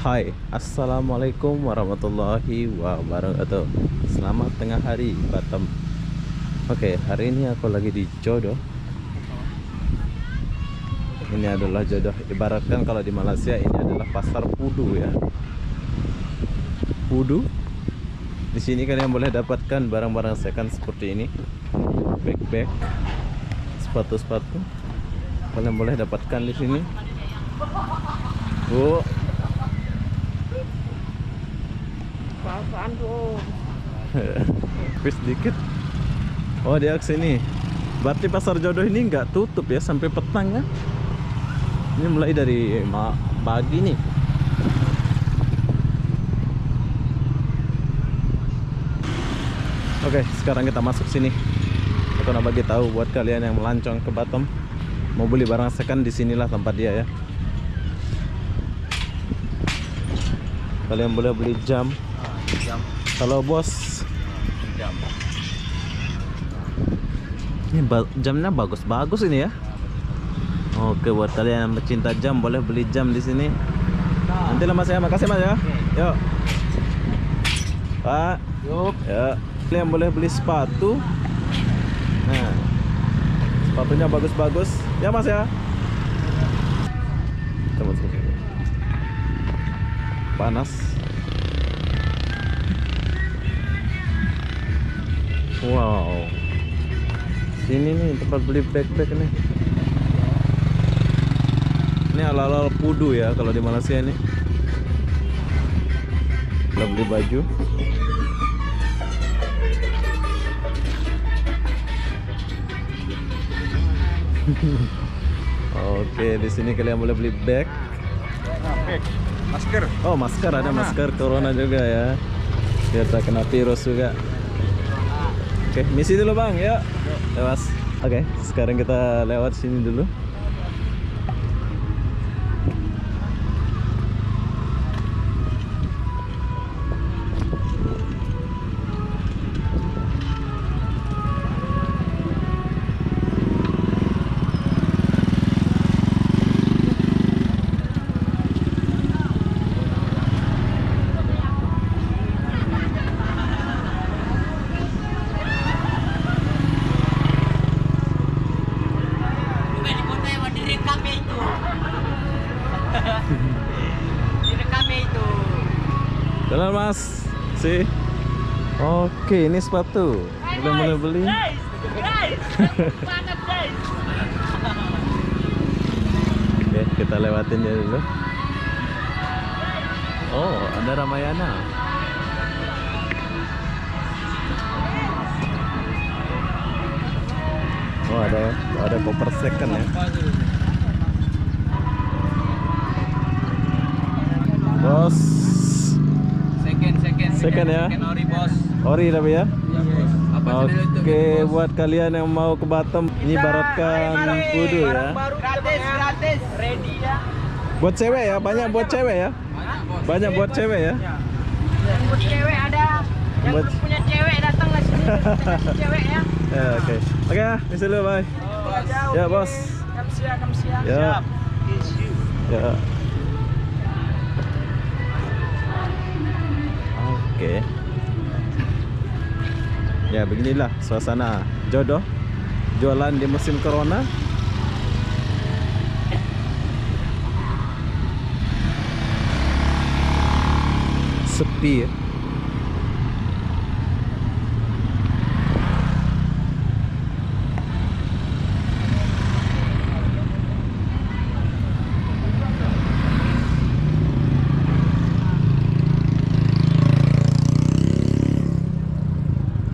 Hai, Assalamualaikum warahmatullahi wabarakatuh. Selamat tengah hari Batam. Oke, hari ini aku lagi di Jodoh. Ini adalah Jodoh. Ibaratkan kalau di Malaysia ini adalah pasar Pudu ya. Pudu. Di sini kalian boleh dapatkan barang-barang second seperti ini. Bag-bag, sepatu-sepatu. Kalian boleh dapatkan di sini. Bu, apaan tuh? Wis dikit. Oh, dia ke sini. Berarti pasar Jodoh ini nggak tutup ya sampai petang ya? Ini mulai dari pagi nih. Oke, sekarang kita masuk sini. Aku nak bagi tahu buat kalian yang melancong ke Batam, mau beli barang second, di sinilah tempat dia ya. Kalian boleh beli jam. Kalau bos, Jam. ini jamnya bagus-bagus ini ya. Oke, buat kalian yang pecinta jam boleh beli jam di sini. Nanti lah Mas ya, makasih Mas ya. Yuk. Pak. Yup. Ya. Kalian boleh beli sepatu. Nah, sepatunya bagus-bagus. Ya Mas ya. Kita masuk. Panas. Wow. Sini nih tempat beli bag-bag nih. Ini ala-ala Pudu ya kalau di Malaysia ini. Kita beli baju. Oke, di sini kalian boleh beli bag. Masker. Oh, masker, ada masker corona juga ya. Biar tak kena virus juga. Oke, misi dulu Bang, yuk. Lewas. Oke, sekarang kita lewat sini dulu. Jalan Mas. Sih. Oke, ini sepatu. Boleh beli. Oke, kita lewatin ya dulu. Oh, ada Ramayana. Oh, ada koper second ya. Bos. Second ya. Ori bos. Ori tapi ya. Apa Oke, buat kalian yang mau ke Batam, ini ibaratkan Pudu ya. Gratis, ready ya. Buat cewek ya, banyak buat cewek ya. Banyak buat cewek ya. Yang buat cewek ada, yang Buat- belum punya cewek datang ke sini kasih cewek ya. Ya, oke. Oke ya, misi dulu, bye. Ya, bos. Siap. Ya. Ya. Oke. Ya, beginilah suasana Jodoh jualan di musim corona. Sepi ya.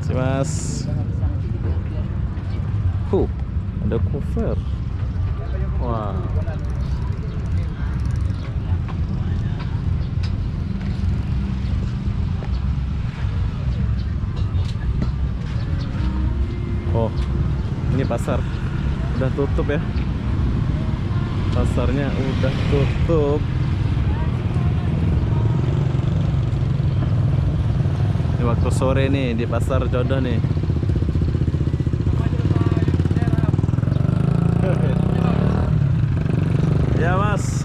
Si Mas. Ada cover. Wah. Oh, ini pasar udah tutup ya. Pasarnya udah tutup. Ini waktu sore nih di pasar Jodoh nih. Ya Mas.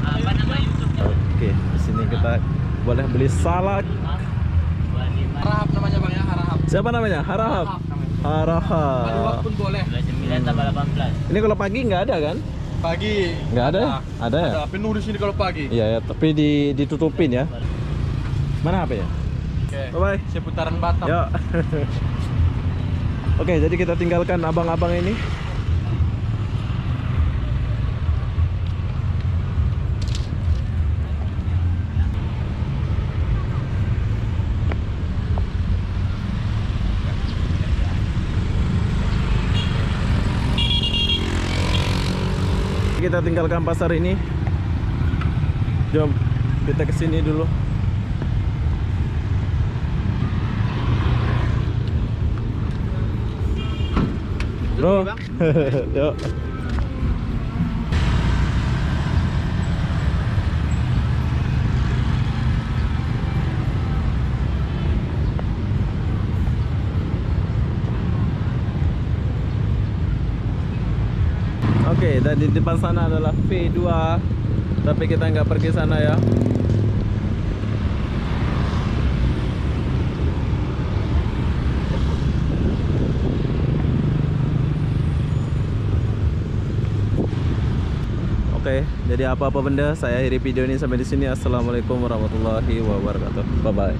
Apa nama YouTube? Oke. boleh beli salak. Harahap namanya bang ya, harahap. Siapa namanya? Harahap. Harahap. Maluak pun boleh. 29 tambah 18. Ini kalau pagi nggak ada kan? Pagi. Nggak ada? Ada ya? Ada penuh di sini kalau pagi. Iya ya, tapi ditutupin ya. Mana HP-nya? Oke. Bye bye. Seputaran Batam. Yuk. Oke, jadi kita tinggalkan abang-abang ini. Kita tinggalkan pasar ini. Jom kita kesini dulu. Bro, yuk. Oke, dan di depan sana adalah V2, tapi kita nggak pergi sana ya. Oke, jadi apa-apa benda, saya akhiri video ini sampai di sini. Assalamualaikum warahmatullahi wabarakatuh. Bye bye.